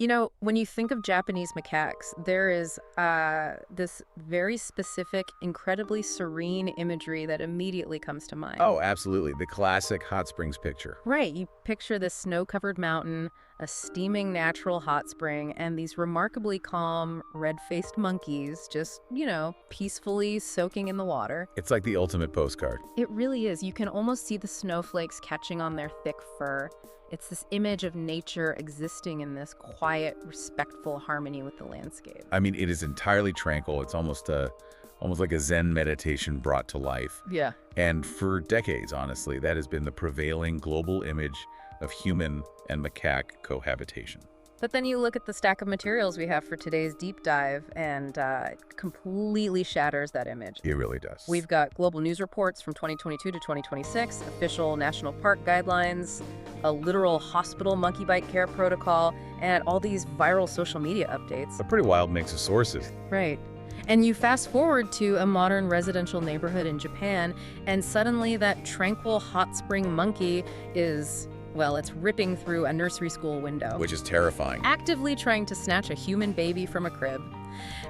You know, when you think of Japanese macaques, there is this very specific, incredibly serene imagery that immediately comes to mind. Oh, absolutely. The classic hot springs picture. Right, you picture this snow-covered mountain, a steaming natural hot spring, and these remarkably calm, red-faced monkeys just, peacefully soaking in the water. It's like the ultimate postcard. It really is. You can almost see the snowflakes catching on their thick fur. It's this image of nature existing in this quiet, respectful harmony with the landscape. I mean, it is entirely tranquil. It's almost like a Zen meditation brought to life. Yeah. And for decades, honestly, that has been the prevailing global image of human and macaque cohabitation. But then you look at the stack of materials we have for today's deep dive, and it completely shatters that image. It really does. We've got global news reports from 2022 to 2026, official national park guidelines, a literal hospital monkey bite care protocol, and all these viral social media updates. a pretty wild mix of sources. Right. And you fast forward to a modern residential neighborhood in Japan, and suddenly that tranquil hot spring monkey is, well, it's ripping through a nursery school window, Which is terrifying. actively trying to snatch a human baby from a crib.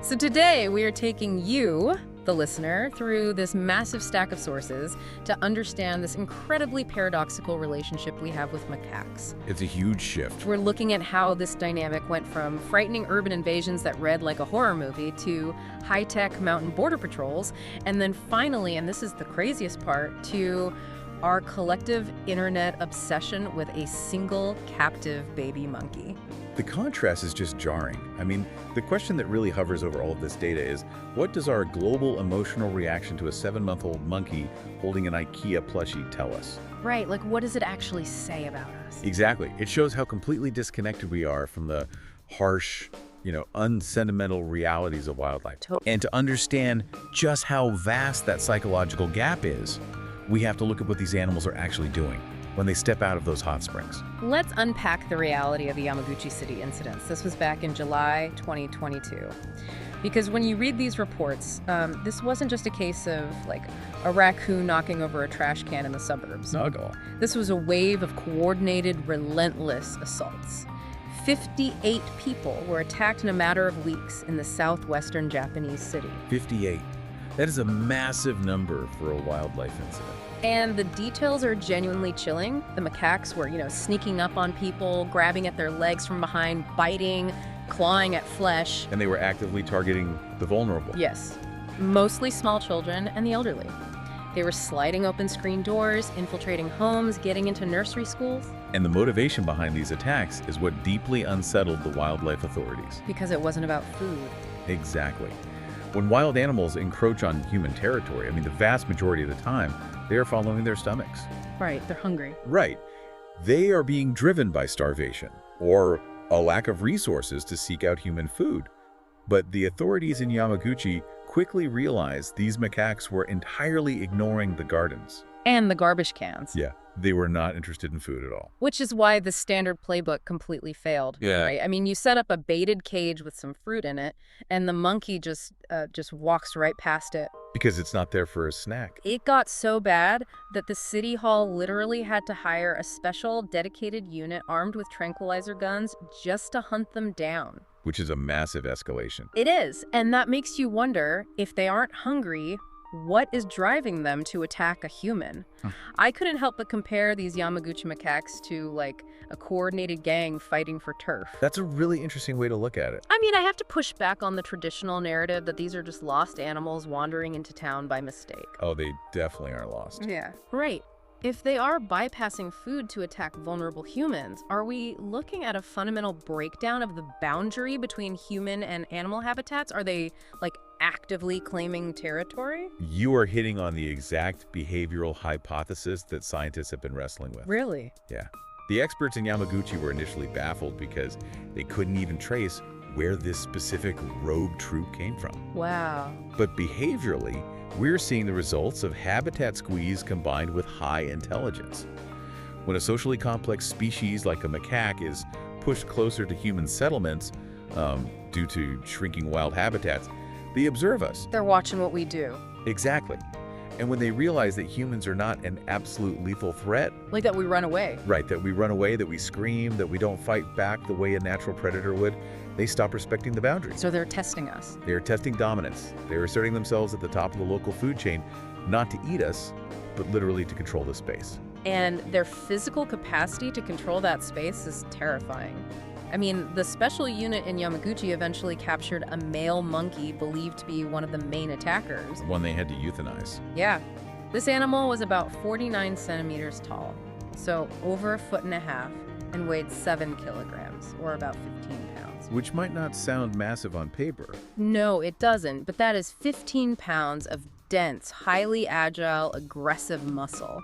So today we are taking you, the listener, through this massive stack of sources to understand this incredibly paradoxical relationship we have with macaques. It's a huge shift. We're looking at how this dynamic went from frightening urban invasions that read like a horror movie to high-tech mountain border patrols, and then finally, and this is the craziest part, to our collective internet obsession with a single captive baby monkey. The contrast is just jarring. I mean, the question that really hovers over all of this data is, what does our global emotional reaction to a 7-month-old monkey holding an IKEA plushie tell us? Right, like what does it actually say about us? Exactly. It shows how completely disconnected we are from the harsh, unsentimental realities of wildlife. And to understand just how vast that psychological gap is, we have to look at what these animals are actually doing when they step out of those hot springs. Let's unpack the reality of the Yamaguchi City incidents. This was back in July 2022. Because when you read these reports, this wasn't just a case of like a raccoon knocking over a trash can in the suburbs. Snuggle. This was a wave of coordinated, relentless assaults. 58 people were attacked in a matter of weeks in the southwestern Japanese city. 58. That is a massive number for a wildlife incident. And the details are genuinely chilling. The macaques were, sneaking up on people, grabbing at their legs from behind, biting, clawing at flesh. And they were actively targeting the vulnerable. Yes, mostly small children and the elderly. They were sliding open screen doors, infiltrating homes, getting into nursery schools. And the motivation behind these attacks is what deeply unsettled the wildlife authorities. Because it wasn't about food. Exactly. When wild animals encroach on human territory, I mean, the vast majority of the time, they are following their stomachs. Right, they're hungry. Right. They are being driven by starvation or a lack of resources to seek out human food. But the authorities in Yamaguchi quickly realized these macaques were entirely ignoring the gardens. And the garbage cans. Yeah, they were not interested in food at all. Which is why the standard playbook completely failed. Yeah. Right? I mean, you set up a baited cage with some fruit in it, and the monkey just walks right past it. Because it's not there for a snack. It got so bad that the city hall literally had to hire a special dedicated unit armed with tranquilizer guns just to hunt them down. Which is a massive escalation. It is, and that makes you wonder, if they aren't hungry, what is driving them to attack a human? I couldn't help but compare these Yamaguchi macaques to, like, a coordinated gang fighting for turf. That's a really interesting way to look at it. I mean, I have to push back on the traditional narrative that these are just lost animals wandering into town by mistake. Oh, they definitely are lost. Yeah. Right. If they are bypassing food to attack vulnerable humans, are we looking at a fundamental breakdown of the boundary between human and animal habitats? Are they, like, actively claiming territory? You are hitting on the exact behavioral hypothesis that scientists have been wrestling with. Really? Yeah. The experts in Yamaguchi were initially baffled because they couldn't even trace where this specific rogue troop came from. Wow. But behaviorally, we're seeing the results of habitat squeeze combined with high intelligence. When a socially complex species like a macaque is pushed closer to human settlements due to shrinking wild habitats, they observe us. They're watching what we do. Exactly. And when they realize that humans are not an absolute lethal threat, Like that we run away. right, that we run away, that we scream, that we don't fight back the way a natural predator would, they stop respecting the boundaries. So they're testing us. They're testing dominance. They're asserting themselves at the top of the local food chain, not to eat us, but literally to control the space. And their physical capacity to control that space is terrifying. I mean, the special unit in Yamaguchi eventually captured a male monkey believed to be one of the main attackers. One they had to euthanize. Yeah. This animal was about 49 centimeters tall, so over 1.5 feet, and weighed 7 kilograms, or about 15 pounds. Which might not sound massive on paper. No, it doesn't, but that is 15 pounds of dense, highly agile, aggressive muscle.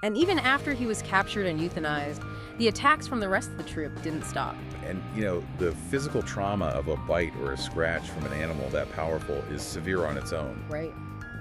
And even after he was captured and euthanized, the attacks from the rest of the troop didn't stop. And, you know, the physical trauma of a bite or a scratch from an animal that powerful is severe on its own. Right.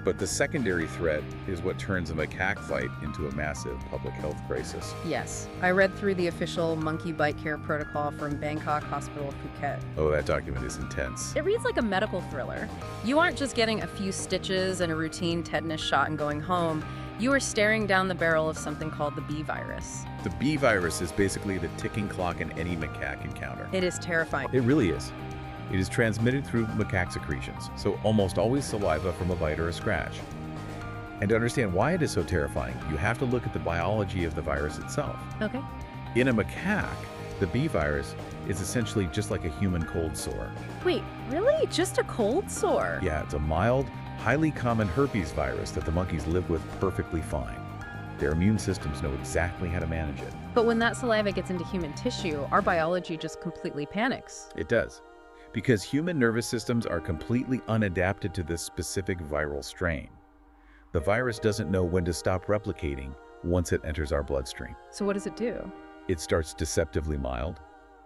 But the secondary threat is what turns a macaque fight into a massive public health crisis. Yes. I read through the official monkey bite care protocol from Bangkok Hospital, Phuket. Oh, that document is intense. It reads like a medical thriller. You aren't just getting a few stitches and a routine tetanus shot and going home. You are staring down the barrel of something called the B virus. The B virus is basically the ticking clock in any macaque encounter. It is terrifying. It really is. It is transmitted through macaque secretions, so almost always saliva from a bite or a scratch. And to understand why it is so terrifying, you have to look at the biology of the virus itself. Okay. In a macaque, the B virus is essentially just like a human cold sore. Wait, really? Just a cold sore? Yeah, it's a mild, highly common herpes virus that the monkeys live with perfectly fine. Their immune systems know exactly how to manage it. But when that saliva gets into human tissue, our biology just completely panics. It does. Because human nervous systems are completely unadapted to this specific viral strain. The virus doesn't know when to stop replicating once it enters our bloodstream. So what does it do? It starts deceptively mild.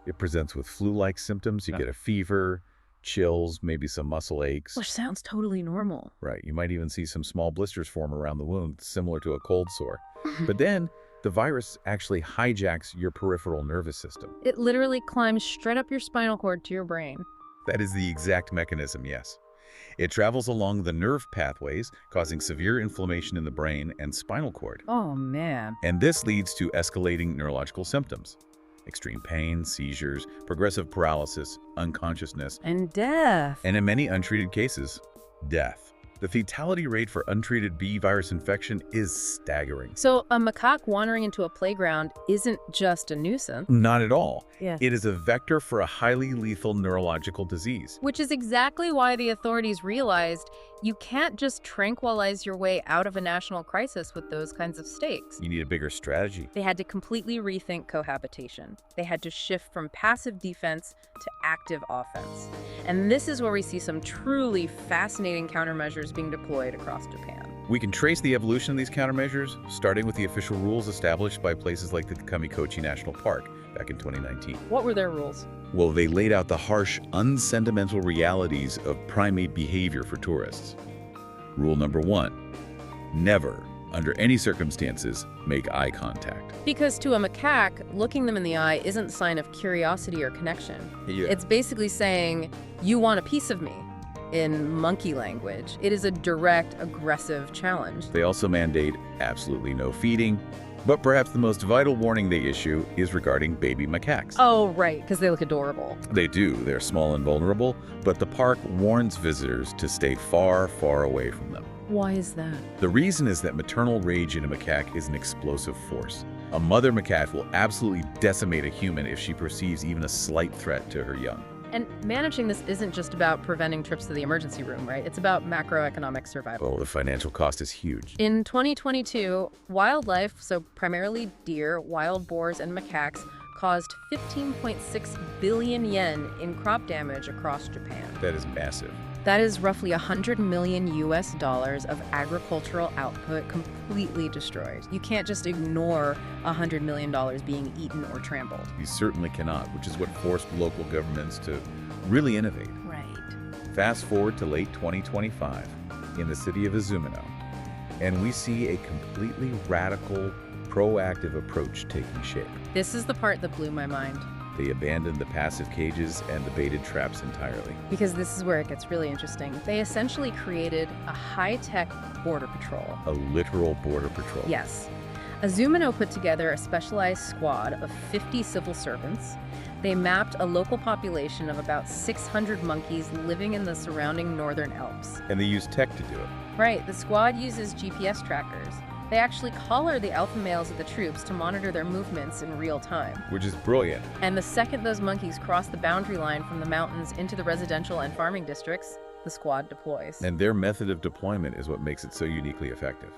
It presents with flu-like symptoms. You get a fever, chills, maybe some muscle aches. Which sounds totally normal. Right. You might even see some small blisters form around the wound, similar to a cold sore. But then the virus actually hijacks your peripheral nervous system. It literally climbs straight up your spinal cord to your brain. That is the exact mechanism, yes. It travels along the nerve pathways, causing severe inflammation in the brain and spinal cord. Oh, man. And this leads to escalating neurological symptoms. Extreme pain, seizures, progressive paralysis, unconsciousness, And death. and in many untreated cases, death. The fatality rate for untreated B virus infection is staggering. So a macaque wandering into a playground isn't just a nuisance. Not at all. Yeah. It is a vector for a highly lethal neurological disease. Which is exactly why the authorities realized you can't just tranquilize your way out of a national crisis with those kinds of stakes. You need a bigger strategy. They had to completely rethink cohabitation. They had to shift from passive defense to active offense. And this is where we see some truly fascinating countermeasures being deployed across Japan. We can trace the evolution of these countermeasures, starting with the official rules established by places like the Yamaguchi National Park back in 2019. What were their rules? Well, they laid out the harsh, unsentimental realities of primate behavior for tourists. Rule number 1, never, under any circumstances, make eye contact. Because to a macaque, looking them in the eye isn't a sign of curiosity or connection. Yeah. It's basically saying, you want a piece of me. In monkey language, it is a direct, aggressive challenge. They also mandate absolutely no feeding, but perhaps the most vital warning they issue is regarding baby macaques. Oh, right, because they look adorable. They do. They're small and vulnerable, but the park warns visitors to stay far, far away from them. Why is that? The reason is that maternal rage in a macaque is an explosive force. A mother macaque will absolutely decimate a human if she perceives even a slight threat to her young. And managing this isn't just about preventing trips to the emergency room, right? It's about macroeconomic survival. Oh, the financial cost is huge. In 2022, wildlife, so primarily deer, wild boars, and macaques, caused 15.6 billion yen in crop damage across Japan. That is massive. That is roughly $100 million of agricultural output completely destroyed. You can't just ignore $100 million being eaten or trampled. You certainly cannot, which is what forced local governments to really innovate. Right. Fast forward to late 2025 in the city of Izumino, and we see a completely radical, proactive approach taking shape. This is the part that blew my mind. They abandoned the passive cages and the baited traps entirely. Because this is where it gets really interesting. They essentially created a high-tech border patrol. A literal border patrol. Yes. Azumino put together a specialized squad of 50 civil servants. They mapped a local population of about 600 monkeys living in the surrounding northern Alps. And they used tech to do it. Right, the squad uses GPS trackers. They actually collar the alpha males of the troops to monitor their movements in real time. Which is brilliant. And the second those monkeys cross the boundary line from the mountains into the residential and farming districts, the squad deploys. And their method of deployment is what makes it so uniquely effective.